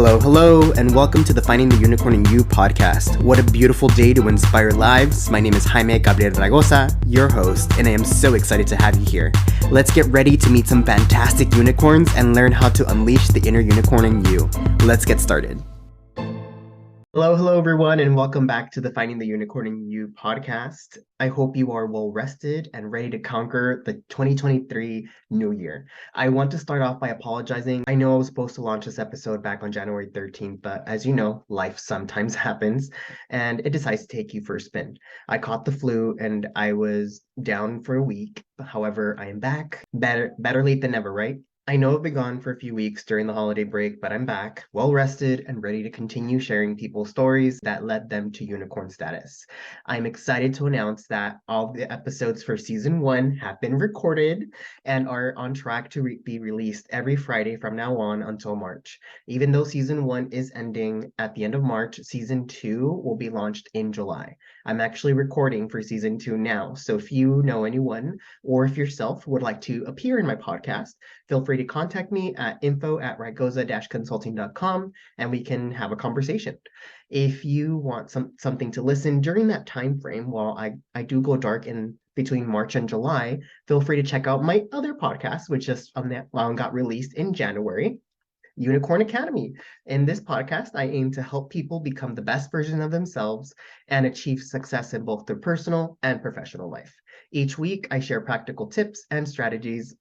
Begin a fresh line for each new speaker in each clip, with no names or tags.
Hello, and welcome to the Finding the Unicorn in You podcast. What a beautiful day to inspire lives. My name is Jaime Gabriel Raygoza, your host, and I am so excited to have you here. Let's get ready to meet some fantastic unicorns and learn how to unleash the inner unicorn in you. Let's get started. Hello, everyone, and welcome back to the Finding the Unicorn in You podcast. I hope you are well rested and ready to conquer the 2023 new year. I want to start off by apologizing. I know I was supposed to launch this episode back on January 13th, but as you know, life sometimes happens and it decides to take you for a spin. I caught the flu and I was down for a week. However, I am back. Better late than never, right? I know I've been gone for a few weeks during the holiday break, but I'm back, well rested, and ready to continue sharing people's stories that led them to unicorn status. I'm excited to announce that all the episodes for season 1 have been recorded and are on track to be released every Friday from now on until March. Even though season 1 is ending at the end of March, season 2 will be launched in July. I'm actually recording for season 2 now, so if you know anyone or if yourself would like to appear in my podcast, feel free to contact me at info@raygoza-consulting.com and we can have a conversation. If you want something to listen during that time frame while I do go dark in between March and July, feel free to check out my other podcast, which just got released in January, Unicorn Academy. In this podcast, I aim to help people become the best version of themselves and achieve success in both their personal and professional life. Each week, I share practical tips and strategies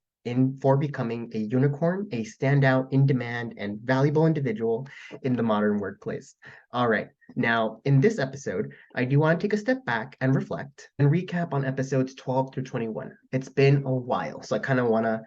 for becoming a unicorn, a standout, in-demand, and valuable individual in the modern workplace. All right, now in this episode, I do want to take a step back and reflect and recap on episodes 12 through 21. It's been a while, so I kind of want to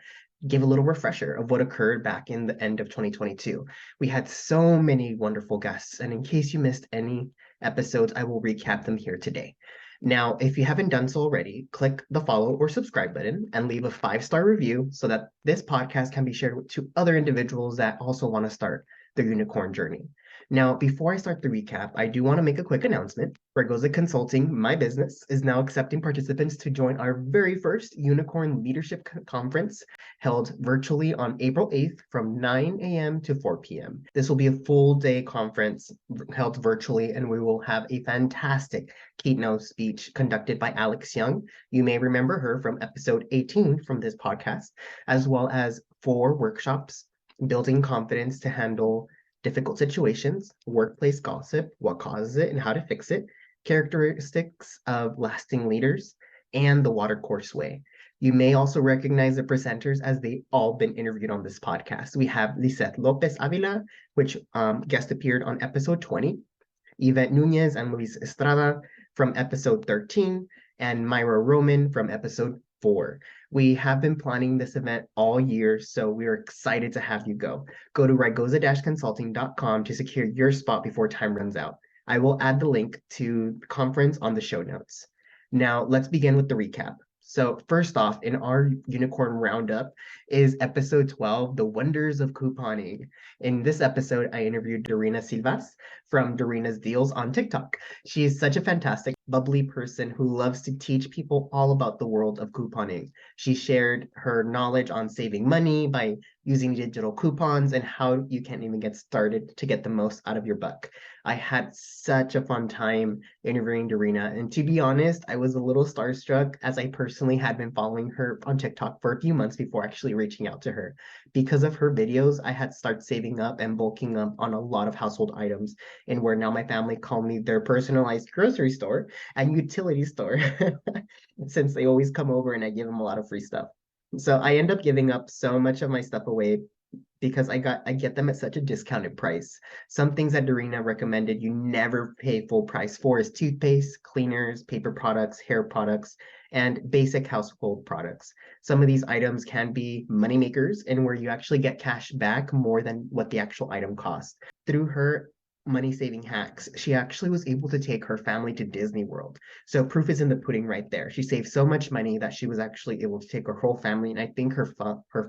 give a little refresher of what occurred back in the end of 2022. We had so many wonderful guests, and in case you missed any episodes, I will recap them here today. Now, if you haven't done so already, click the follow or subscribe button and leave a 5-star review so that this podcast can be shared to other individuals that also want to start their unicorn journey. Now, before I start the recap, I do want to make a quick announcement. Raygoza Consulting, my business, is now accepting participants to join our very first Unicorn Leadership Conference held virtually on April 8th from 9 a.m. to 4 p.m. This will be a full day conference held virtually, and we will have a fantastic keynote speech conducted by Alex Young. You may remember her from episode 18 from this podcast, as well as 4 workshops, building confidence to handle difficult situations, workplace gossip, what causes it and how to fix it, characteristics of lasting leaders, and the water course way. You may also recognize the presenters as they all been interviewed on this podcast. We have Lizeth Lopez-Avila, which guest appeared on episode 20, Yvette Nunez and Estrada from episode 13, and Myra Roman from episode 4. We have been planning this event all year, so we are excited to have you go. Go to raygoza-consulting.com to secure your spot before time runs out. I will add the link to the conference on the show notes. Now, let's begin with the recap. So first off, in our Unicorn Roundup is episode 12, The Wonders of Couponing. In this episode, I interviewed Darina Silvaz from Darina's Deals on TikTok. She is such a fantastic, bubbly person who loves to teach people all about the world of couponing. She shared her knowledge on saving money by using digital coupons and how you can even get started to get the most out of your buck. I had such a fun time interviewing Darina, and to be honest, I was a little starstruck as I personally had been following her on TikTok for a few months before actually reaching out to her. Because of her videos, I had started saving up and bulking up on a lot of household items, and where now my family call me their personalized grocery store and utility store since they always come over and I give them a lot of free stuff. So I end up giving up so much of my stuff away because I get them at such a discounted price. Some things that Darina recommended you never pay full price for is toothpaste, cleaners, paper products, hair products, and basic household products. Some of these items can be money makers and where you actually get cash back more than what the actual item costs. Through her money-saving hacks, she actually was able to take her family to Disney World. So proof is in the pudding right there. She saved so much money that she was actually able to take her whole family, and I think her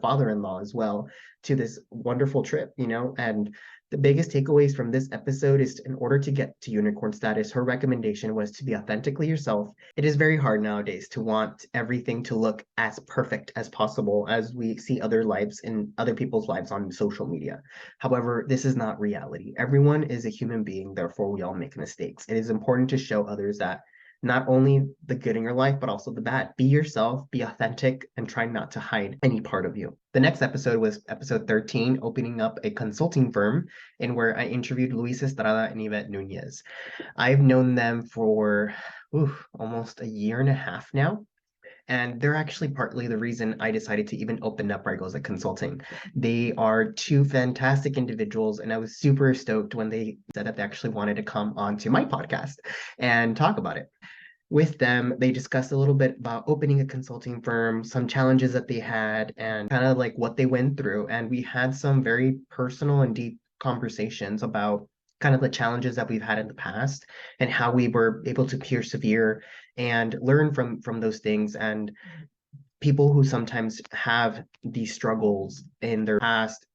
father-in-law as well, to this wonderful trip, and The biggest takeaways from this episode is in order to get to unicorn status, her recommendation was to be authentically yourself. It is very hard nowadays to want everything to look as perfect as possible as we see other lives in other people's lives on social media. However, this is not reality. Everyone is a human being, therefore we all make mistakes. It is important to show others that not only the good in your life, but also the bad. Be yourself, be authentic, and try not to hide any part of you. The next episode was episode 13, opening up a consulting firm, in where I interviewed Luis Estrada and Yvette Nunez. I've known them for almost a year and a half now. And they're actually partly the reason I decided to even open up Raygoza Consulting. They are two fantastic individuals, and I was super stoked when they said that they actually wanted to come onto my podcast and talk about it. With them, they discussed a little bit about opening a consulting firm, some challenges that they had, and kind of like what they went through. And we had some very personal and deep conversations about kind of the challenges that we've had in the past and how we were able to persevere and learn from those things. And people who sometimes have these struggles in their past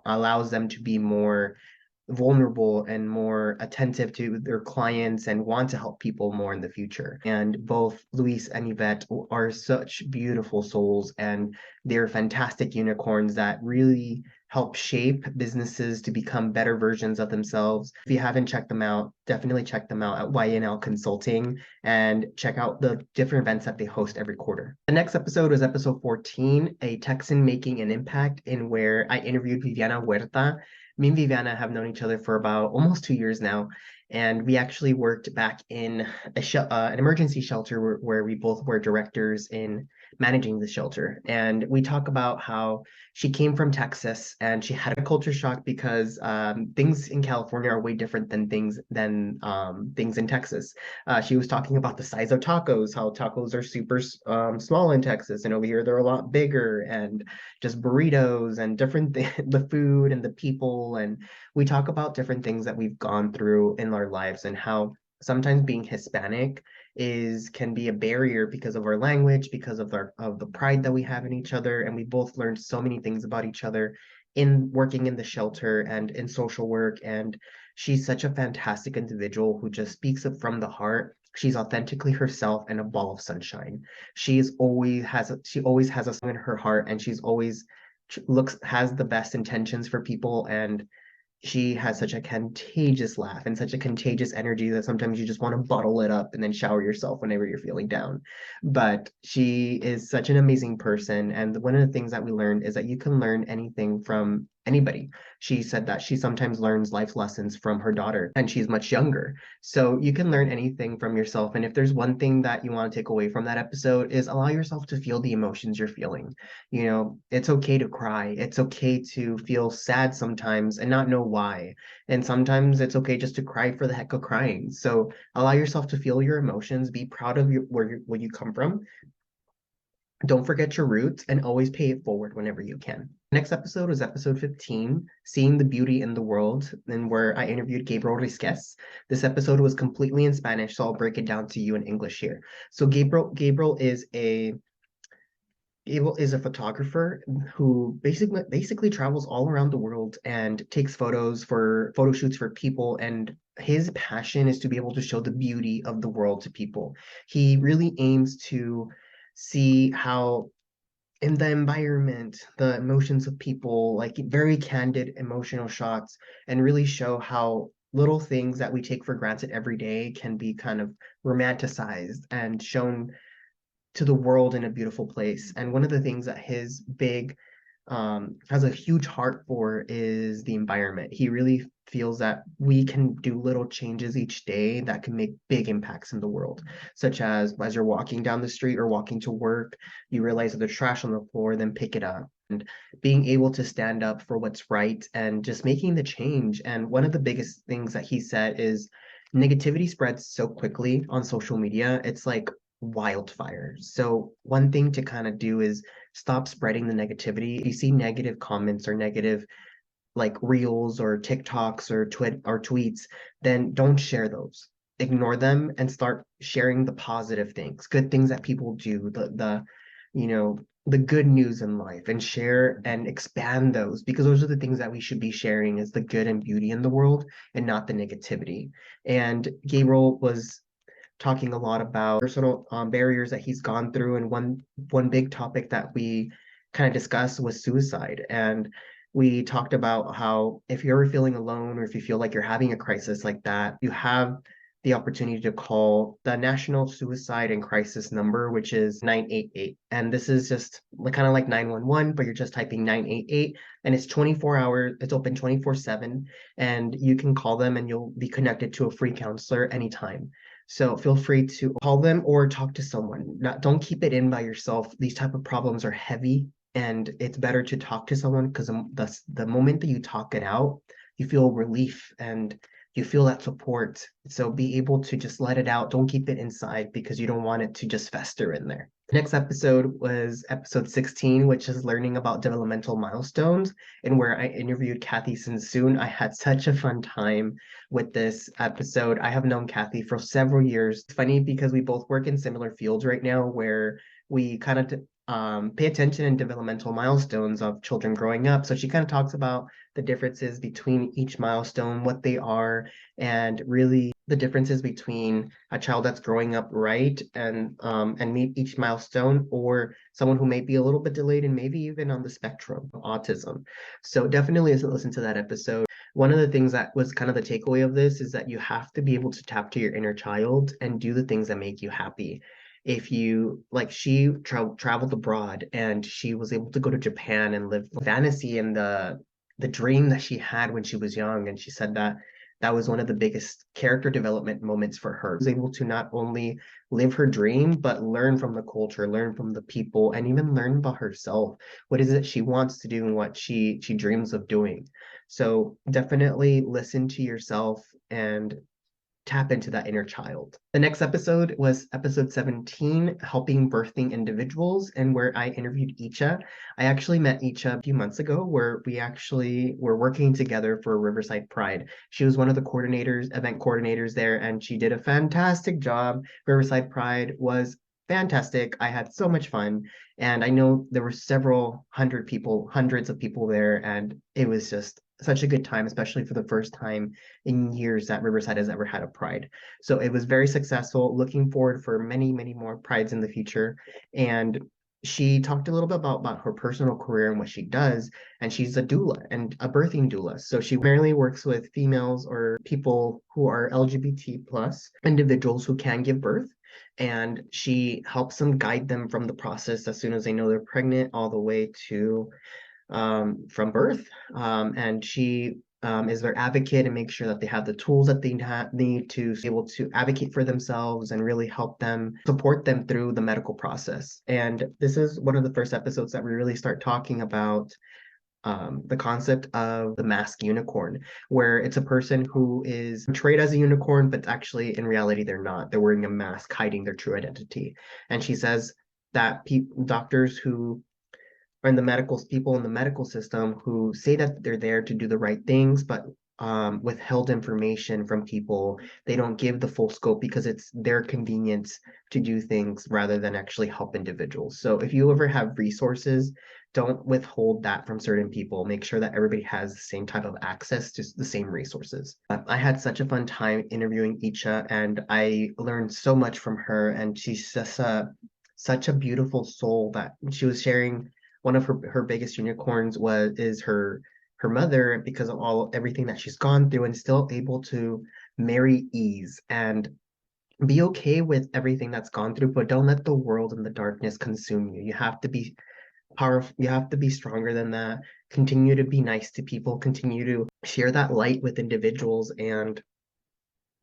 allows them to be more vulnerable and more attentive to their clients and want to help people more in the future. And both Luis and Yvette are such beautiful souls, and they're fantastic unicorns that really help shape businesses to become better versions of themselves. If you haven't checked them out, definitely check them out at YNL Consulting and check out the different events that they host every quarter. The next episode was episode 14, A Texan Making an Impact, in where I interviewed Viviana Huerta. Me and Viviana have known each other for about almost 2 years now, and we actually worked back in an emergency shelter where we both were directors in managing the shelter. And we talk about how she came from Texas and she had a culture shock because things in California are way different than things in Texas. She was talking about the size of tacos, how tacos are super small in Texas, and over here they're a lot bigger, and just burritos and different the food and the people. And we talk about different things that we've gone through in our lives and how sometimes being Hispanic can be a barrier because of our language, because of the pride that we have in each other. And we both learned so many things about each other in working in the shelter and in social work. And she's such a fantastic individual who just speaks up from the heart. She's authentically herself and a ball of sunshine. She always has a song in her heart, and she's always has the best intentions for people. And she has such a contagious laugh and such a contagious energy that sometimes you just want to bottle it up and then shower yourself whenever you're feeling down. But she is such an amazing person. And one of the things that we learned is that you can learn anything from anybody. She said that she sometimes learns life lessons from her daughter, and she's much younger. So you can learn anything from yourself. And if there's one thing that you want to take away from that episode, is allow yourself to feel the emotions you're feeling. You know, it's okay to cry. It's okay to feel sad sometimes and not know why. And sometimes it's okay just to cry for the heck of crying. So allow yourself to feel your emotions, be proud of where you come from. Don't forget your roots, and always pay it forward whenever you can. Next episode was episode 15, Seeing the Beauty in the World, and where I interviewed Gabriel Risquez. This episode was completely in Spanish, so I'll break it down to you in English here. So Gabriel is a photographer who basically travels all around the world and takes photo shoots for people, and his passion is to be able to show the beauty of the world to people. He really aims to see how in the environment, the emotions of people, like very candid emotional shots, and really show how little things that we take for granted every day can be kind of romanticized and shown to the world in a beautiful place. And one of the things that his big has a huge heart for is the environment. He really feels that we can do little changes each day that can make big impacts in the world, such as you're walking down the street or walking to work, you realize that there's trash on the floor, then pick it up. And being able to stand up for what's right and just making the change. And one of the biggest things that he said is negativity spreads so quickly on social media. It's like wildfire. So one thing to kind of do is stop spreading the negativity. If you see negative comments or negative like reels or TikToks or tweets, then don't share those. Ignore them and start sharing the positive things, good things that people do, the you know the good news in life and share and expand those, because those are the things that we should be sharing, is the good and beauty in the world and not the negativity. And Gabriel was talking a lot about personal barriers that he's gone through, and one big topic that we kind of discussed was suicide. And we talked about how if you're ever feeling alone, or if you feel like you're having a crisis like that, you have the opportunity to call the National Suicide and Crisis number, which is 988. And this is just kind of like 911, but you're just typing 988, and it's 24 hours, it's open 24/7, and you can call them and you'll be connected to a free counselor anytime. So feel free to call them or talk to someone. Don't keep it in by yourself. These type of problems are heavy, and it's better to talk to someone, because the moment that you talk it out, you feel relief and you feel that support. So be able to just let it out. Don't keep it inside, because you don't want it to just fester in there. The next episode was episode 16, which is learning about developmental milestones, and where I interviewed Kathy Zinzun. I had such a fun time with this episode. I have known Kathy for several years. It's funny because we both work in similar fields right now, where we kind of pay attention in developmental milestones of children growing up. So she kind of talks about the differences between each milestone, what they are, and really the differences between a child that's growing up right and meet each milestone, or someone who may be a little bit delayed and maybe even on the spectrum of autism. So definitely listen to that episode. One of the things that was kind of the takeaway of this is that you have to be able to tap to your inner child and do the things that make you happy. If you like, she traveled abroad and she was able to go to Japan and live fantasy and the dream that she had when she was young. And she said that that was one of the biggest character development moments for her. She was able to not only live her dream, but learn from the culture, learn from the people, and even learn about herself. What is it she wants to do and what she dreams of doing? So definitely listen to yourself and tap into that inner child. The next episode was episode 17, Helping Birthing Individuals, and where I interviewed Icha. I actually met Icha a few months ago, where we actually were working together for Riverside Pride. She was one of the coordinators, event coordinators there, and she did a fantastic job. Riverside Pride was fantastic. I had so much fun. And I know there were several hundred people, hundreds of people there, and it was just such a good time, especially for the first time in years that Riverside has ever had a Pride. So it was very successful. Looking forward for many, many more Prides in the future. And she talked a little bit about her personal career and what she does. And she's a doula and a birthing doula. So she primarily works with females or people who are LGBT plus individuals who can give birth. And she helps them, guide them from the process as soon as they know they're pregnant, all the way to from birth. And she is their advocate and makes sure that they have the tools that they need to be able to advocate for themselves and really help them, support them through the medical process. And this is one of the first episodes that we really start talking about the concept of the masked unicorn, where it's a person who is portrayed as a unicorn, but actually in reality they're not. They're wearing a mask hiding their true identity. And she says that doctors who and the medical people in the medical system who say that they're there to do the right things, but withheld information from people. They don't give the full scope because it's their convenience to do things rather than actually help individuals. So if you ever have resources, don't withhold that from certain people. Make sure that everybody has the same type of access to the same resources. I had such a fun time interviewing Icha, and I learned so much from her. And she's just such a beautiful soul that she was sharing. One of her biggest unicorns is her mother, because of everything that she's gone through, and still able to marry ease and be okay with everything that's gone through, but don't let the world and the darkness consume you. You have to be powerful, you have to be stronger than that. Continue to be nice to people, continue to share that light with individuals, and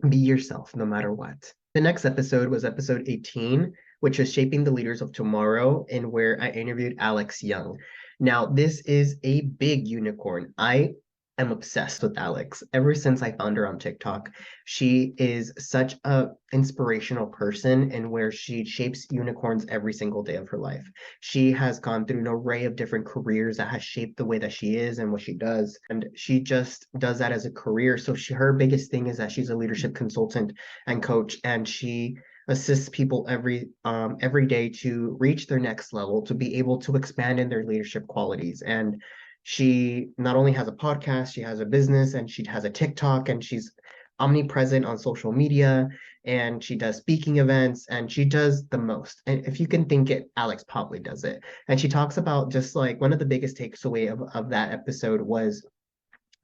be yourself no matter what. The next episode was episode 18, which was Shaping the Leaders of Tomorrow, and where I interviewed Alex Young. Now, this is a big unicorn. I am obsessed with Alex ever since I found her on TikTok. She is such a inspirational person, and where she shapes unicorns every single day of her life. She has gone through an array of different careers that has shaped the way that she is and what she does, and she just does that as a career. So her biggest thing is that she's a leadership consultant and coach, and she assists people every day to reach their next level, to be able to expand in their leadership qualities. And she not only has a podcast, she has a business, and she has a TikTok, and she's omnipresent on social media, and she does speaking events, and she does the most. And if you can think it, Alex probably does it. And she talks about, just like, one of the biggest takeaway of that episode was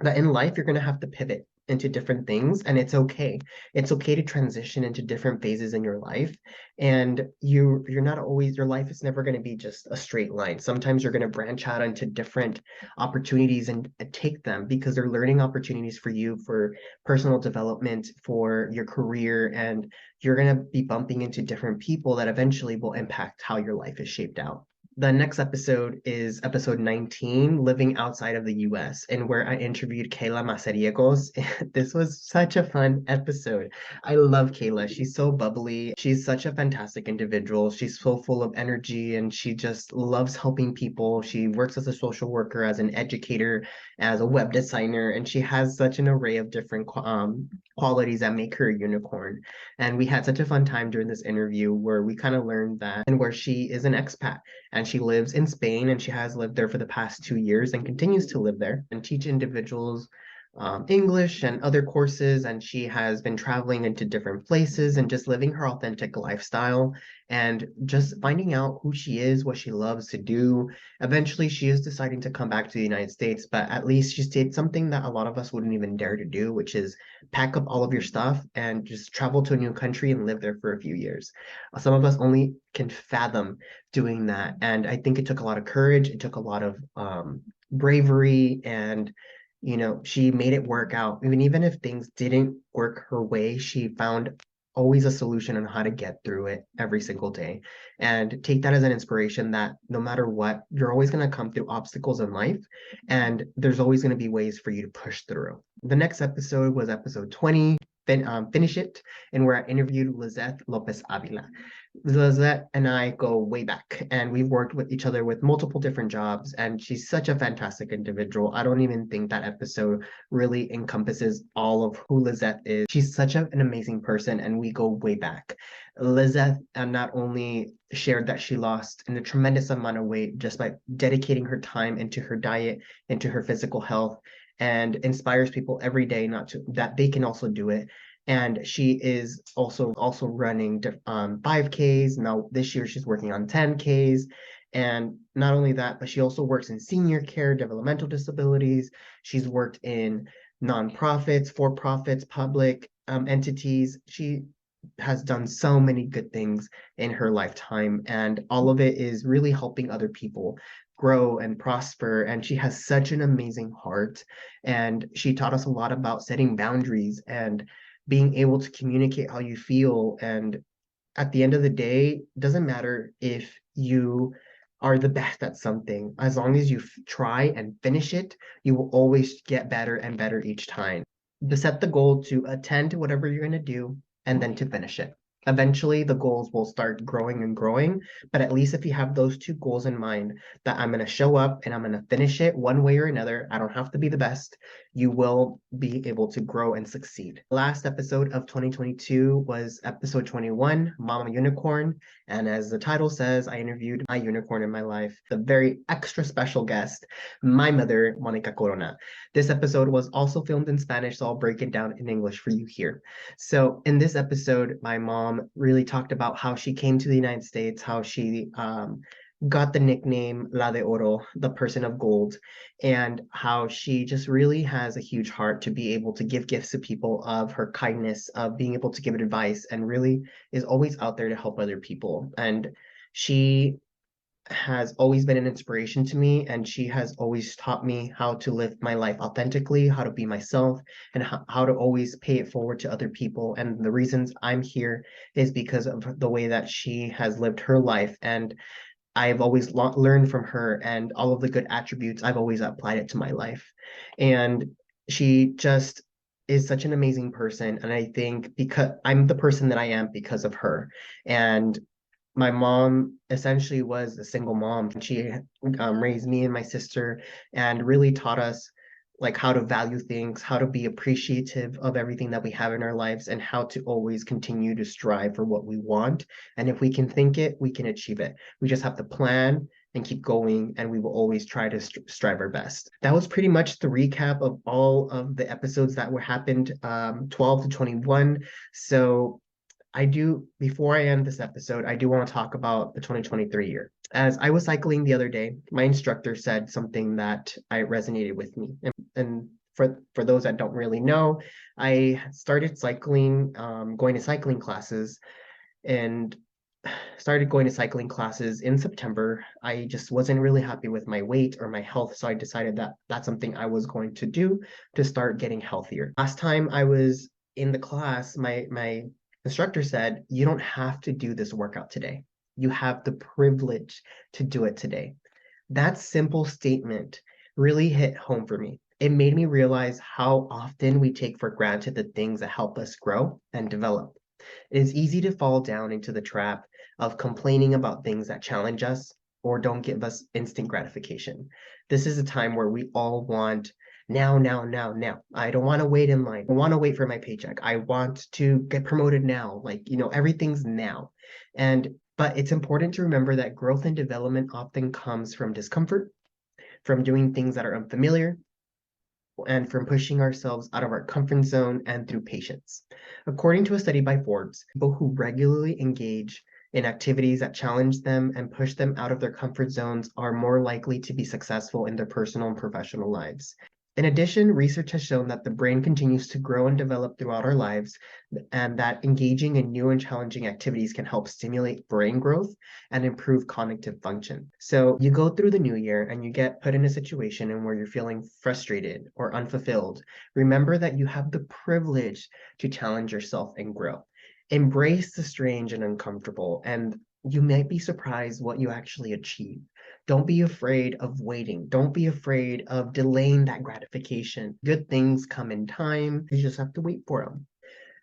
that in life you're going to have to pivot into different things, and it's okay to transition into different phases in your life. And you're not always, your life is never going to be just a straight line. Sometimes you're going to branch out into different opportunities, and take them, because they're learning opportunities for you, for personal development, for your career. And you're going to be bumping into different people that eventually will impact how your life is shaped out. The next episode is episode 19, Living Outside of the US, and where I interviewed Keila Mazariegos. This was such a fun episode. I love Keila. She's so bubbly. She's such a fantastic individual. She's so full of energy, and she just loves helping people. She works as a social worker, as an educator, as a web designer, and she has such an array of different qualities that make her a unicorn. And we had such a fun time during this interview, where we kind of learned that, and where she is an expat, and she lives in Spain, and she has lived there for the past 2 years and continues to live there and teach individuals English and other courses. And she has been traveling into different places and just living her authentic lifestyle, and just finding out who she is, what she loves to do. Eventually, she is deciding to come back to the United States, but at least she did something that a lot of us wouldn't even dare to do, which is pack up all of your stuff and just travel to a new country and live there for a few years. Some of us only can fathom doing that. And I think it took a lot of courage, it took a lot of bravery, and she made it work out. Even if things didn't work her way, she found always a solution on how to get through it every single day. And take that as an inspiration, that no matter what, you're always going to come through obstacles in life, and there's always going to be ways for you to push through. The next episode was episode 20, Finish It, and where I interviewed Lizeth Lopez-Avila. Lizeth and I go way back, and we've worked with each other with multiple different jobs, and she's such a fantastic individual. I don't even think that episode really encompasses all of who Lizeth is. She's such an amazing person, and we go way back. Lizeth not only shared that she lost a tremendous amount of weight just by dedicating her time into her diet, into her physical health, and inspires people every day not to that they can also do it. And she is also running 5Ks. Now this year she's working on 10Ks. And not only that, but she also works in senior care, developmental disabilities. She's worked in nonprofits, for profits, public entities. She has done so many good things in her lifetime, and all of it is really helping other people grow and prosper. And she has such an amazing heart, and she taught us a lot about setting boundaries and being able to communicate how you feel. And at the end of the day, it doesn't matter if you are the best at something. As long as you try and finish it, you will always get better and better each time. To set the goal to attend to whatever you're going to do, and then to finish it. Eventually, the goals will start growing and growing, but at least if you have those two goals in mind, that I'm going to show up and I'm going to finish it one way or another, I don't have to be the best, you will be able to grow and succeed. Last episode of 2022 was episode 21, Mama Unicorn. And as the title says, I interviewed my unicorn in my life, the very extra special guest, my mother, Monica Corona. This episode was also filmed in Spanish, so I'll break it down in English for you here. So in this episode, my mom really talked about how she came to the United States, how she got the nickname La de Oro, the person of gold, and how she just really has a huge heart to be able to give gifts to people, of her kindness, of being able to give advice, and really is always out there to help other people. And she has always been an inspiration to me, and she has always taught me how to live my life authentically, how to be myself, and how to always pay it forward to other people. And the reasons I'm here is because of the way that she has lived her life, and I've always learned from her, and all of the good attributes, I've always applied it to my life. And she just is such an amazing person, and I think because I'm the person that I am because of her. And my mom essentially was a single mom. She raised me and my sister, and really taught us like how to value things, how to be appreciative of everything that we have in our lives, and how to always continue to strive for what we want. And if we can think it, we can achieve it. We just have to plan and keep going, and we will always try to strive our best. That was pretty much the recap of all of the episodes that were happened, 12 to 21. So before I end this episode, I do want to talk about the 2023 year. As I was cycling the other day, my instructor said something that I resonated with me. And for those that don't really know, I started cycling, going to cycling classes, and started going to cycling classes in September. I just wasn't really happy with my weight or my health, so I decided that that's something I was going to do to start getting healthier. Last time I was in the class, my instructor said, "You don't have to do this workout today. You have the privilege to do it today." That simple statement really hit home for me. It made me realize how often we take for granted the things that help us grow and develop. It is easy to fall down into the trap of complaining about things that challenge us or don't give us instant gratification. This is a time where we all want now, now, now, now. I don't want to wait in line. I want to wait for my paycheck. I want to get promoted now. Like, everything's now. But it's important to remember that growth and development often comes from discomfort, from doing things that are unfamiliar, and from pushing ourselves out of our comfort zone and through patience. According to a study by Forbes, people who regularly engage in activities that challenge them and push them out of their comfort zones are more likely to be successful in their personal and professional lives. In addition, research has shown that the brain continues to grow and develop throughout our lives, and that engaging in new and challenging activities can help stimulate brain growth and improve cognitive function. So you go through the new year and you get put in a situation in where you're feeling frustrated or unfulfilled. Remember that you have the privilege to challenge yourself and grow. Embrace the strange and uncomfortable, and you might be surprised what you actually achieve. Don't be afraid of waiting. Don't be afraid of delaying that gratification. Good things come in time. You just have to wait for them.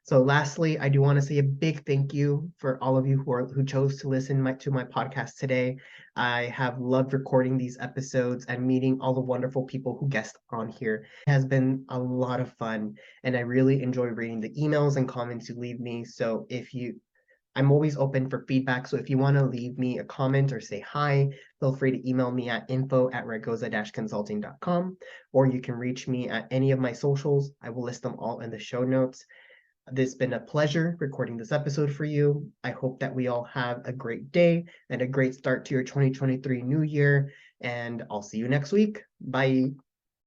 So lastly, I do want to say a big thank you for all of you who chose to listen to my podcast today. I have loved recording these episodes and meeting all the wonderful people who guest on here. It has been a lot of fun, and I really enjoy reading the emails and comments you leave me. So I'm always open for feedback. So if you want to leave me a comment or say hi, feel free to email me at info@raygoza-consulting.com, or you can reach me at any of my socials. I will list them all in the show notes. This has been a pleasure recording this episode for you. I hope that we all have a great day and a great start to your 2023 new year. And I'll see you next week. Bye.